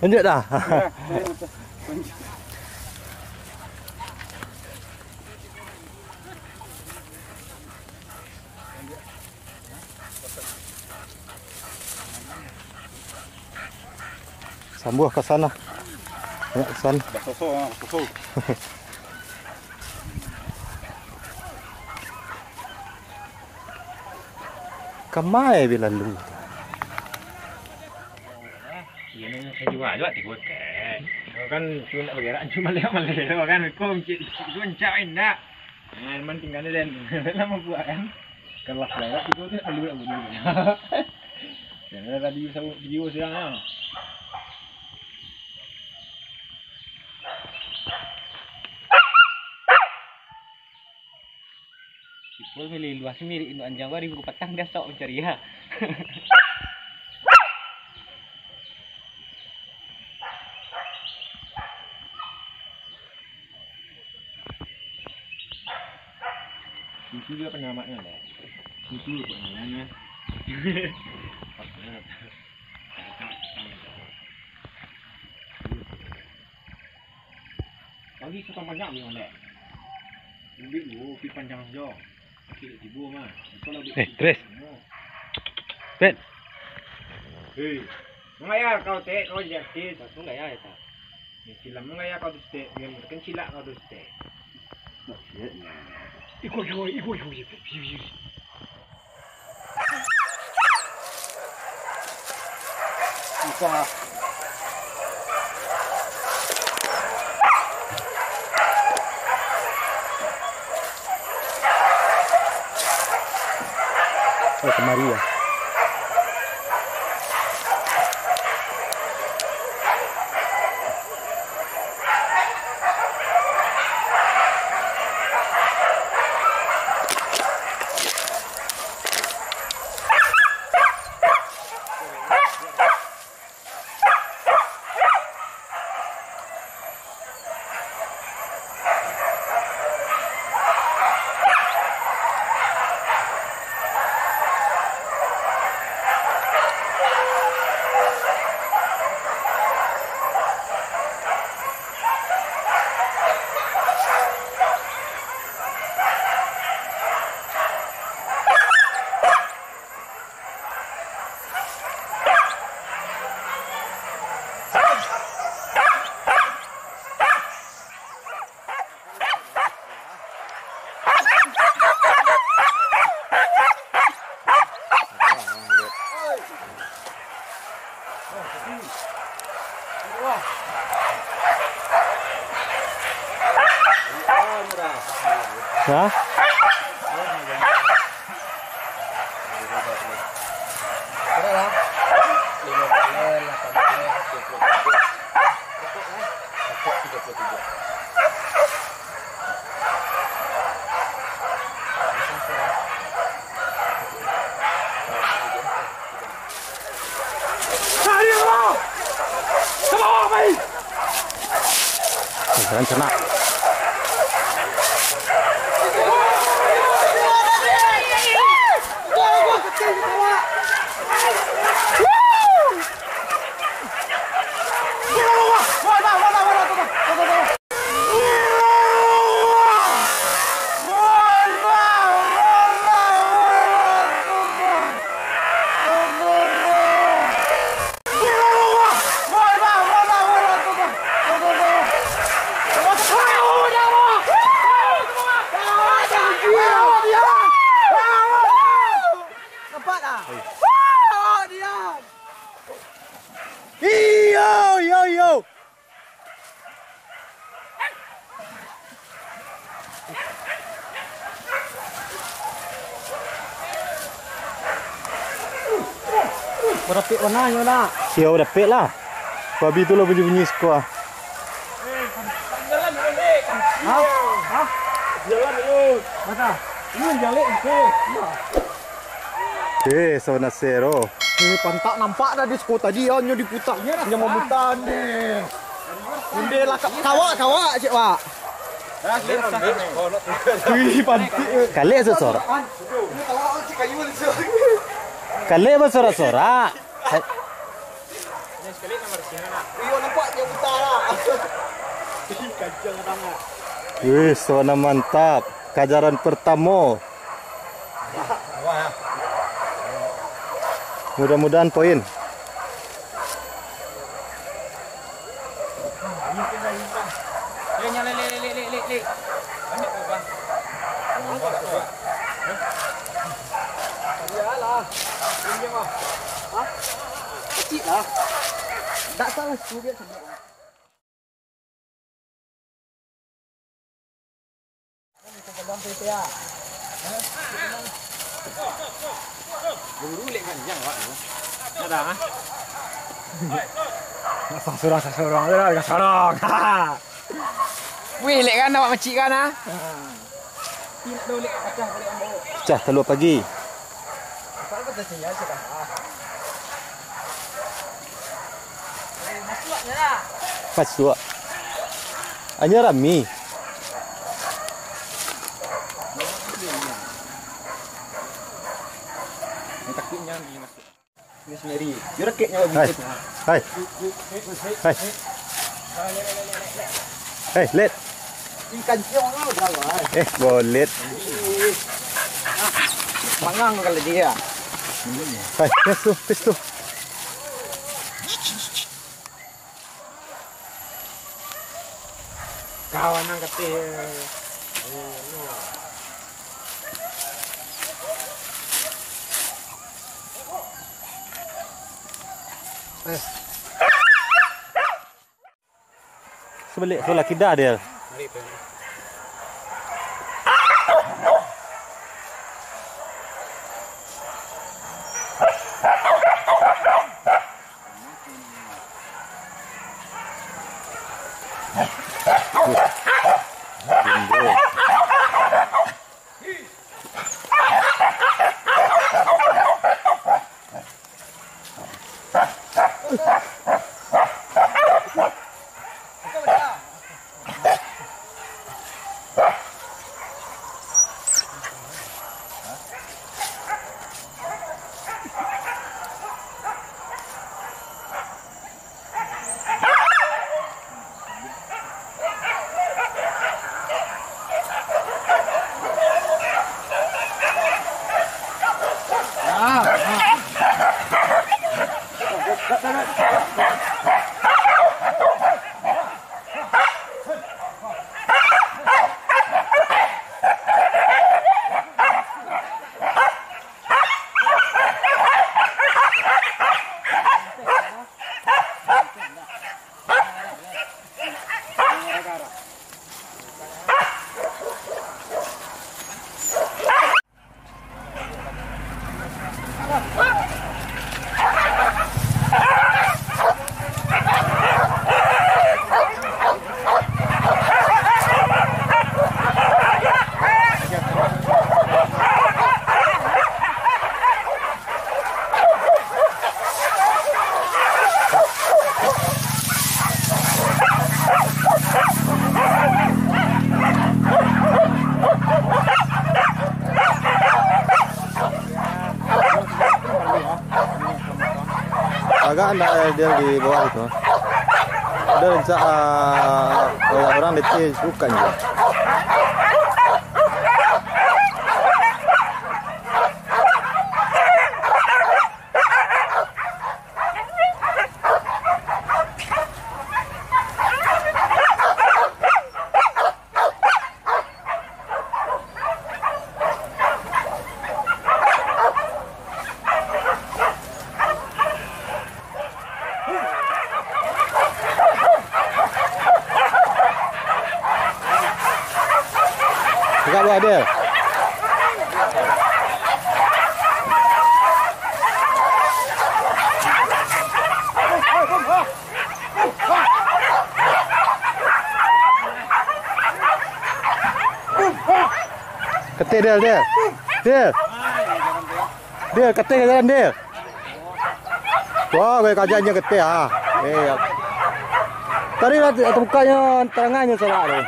Lanjut dah. Sambung ke sana. Ya, San. Bakso. Kamai bila lu. Ini saya juga tiga kan cuma nak bergerak cuma lewat kan kau cuma cain dah. Man tinggal dan lama buat kan. Kalau lewat tiga tu alu nak bunyi. Jangan tadi video siang. Sipul milih luas mirip induk anjang baru ribu petang dah sok mencari ya. Itu juga penamaannya lah. Itu penamaannya. Pagi setang panjang ni oleh. Lebih lu pi panjang jo. Kira tibu mah. Tres. Bet. Hei. Mengaya kau tek kau jadi tak mengaya eta. Ni sila mengaya kau tek ngem kan sila kau tek. Ikut. Bisa. Oh, kemari ya. Hah? Berapa? 可能成了。Berapik warnanya nak? Ya udah pek lah. Babi tu lah bunyi-bunyi sekolah. Jalan balik. Hah? Jalan yuk. Mana? Ini jalan itu. Okay, so nasero. Pantak nampak dah di sekolah tadi hanya diputarnya dah. Yang memutar ni. Ini lah kawak cik Wak. Wih pantik. Kalik sesorak. Ini kawak cik kayu ni. Kalik bersorak-sorak. Ini sekali nomor sini nak. Iyo nampak dia putar lah. Kacang tangan. Wih, zona mantap. Kajaran pertama. Mudah-mudahan poin. Nyala le. Ambil ke bang. Iyalah. Ini mah. Hah? Kecil lah. Tak salah tu dia sebab. Dalam PT ah. Dulu lek panjang awak tu. Ada ah. Sorang dah sorang. Weh lek kan awak macik kan ah. Itu lek kacang boleh ambil. Cah telur pagi. Kalau betul sini aja dah. Masuknya dah. Pas tua. Hanya rami. Takutnya ni masuk. Ni sendiri. Dia rakitnya Hai. Hai. Hai. Hai, let. Ikan ciong lah berapa? Boleh. Mangang kalau dia. Hai, pesto. Kawan ang kate. Sebalik solat kidah dia. Agak anda dia di bawah itu. Ada orang itu bukan juga. Dekat bawah dia. Ketik dia. Dia ketik ke jalan dia. Wah, baik kajiannya ketik ah. Tadi terbukanya terangannya salah tu.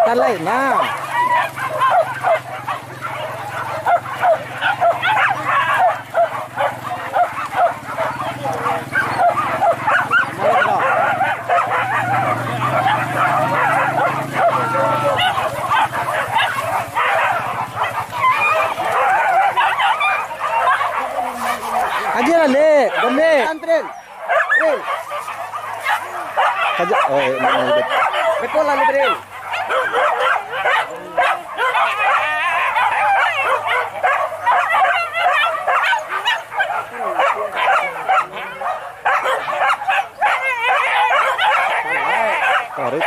Kan lain lah. Benih, benih. Antren. Kaja, oh, Betul lah Bril.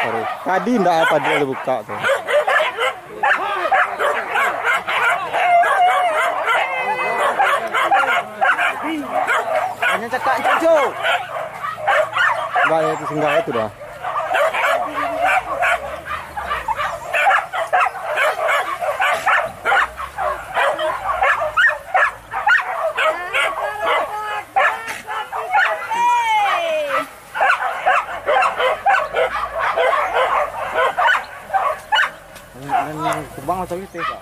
tarik. Tadi ndak apa dia buka tuh. Hanya cakap cucu. Enggak itu singgah itu dah. Kubang atau itu Pak?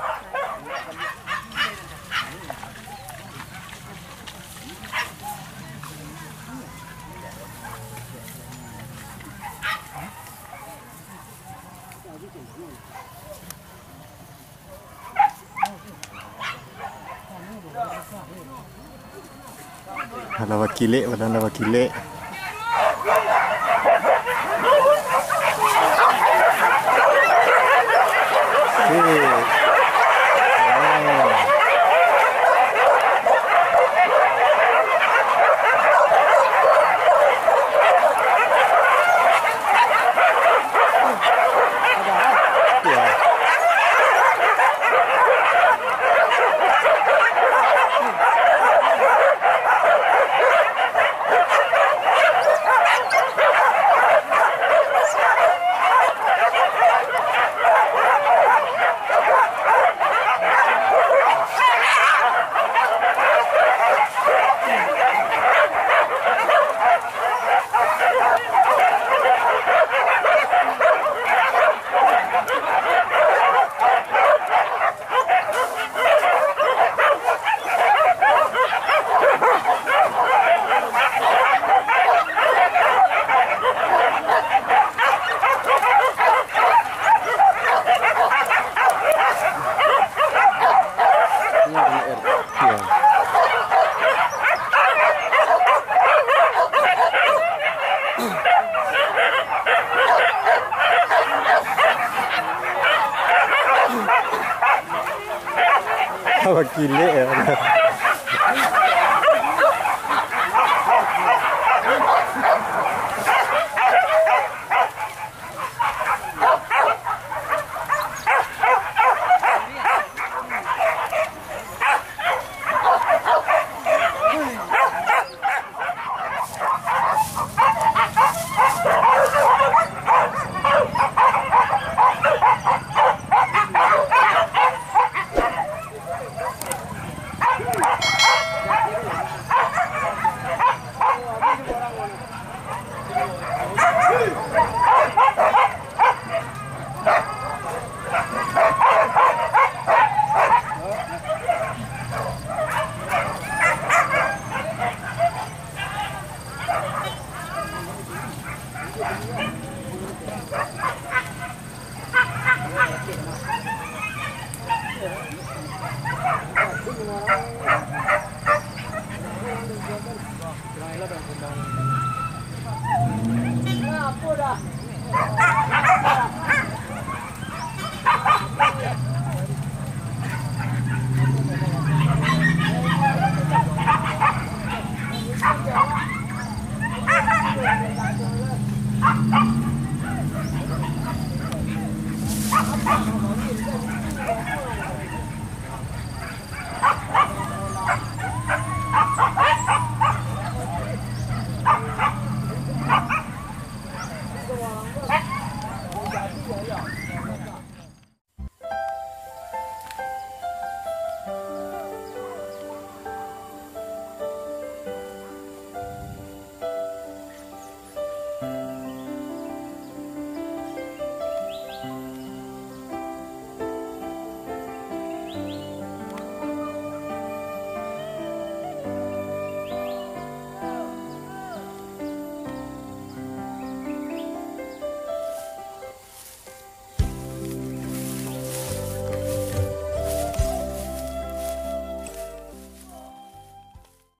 Ada wakile, ada wakile. Wakile ya.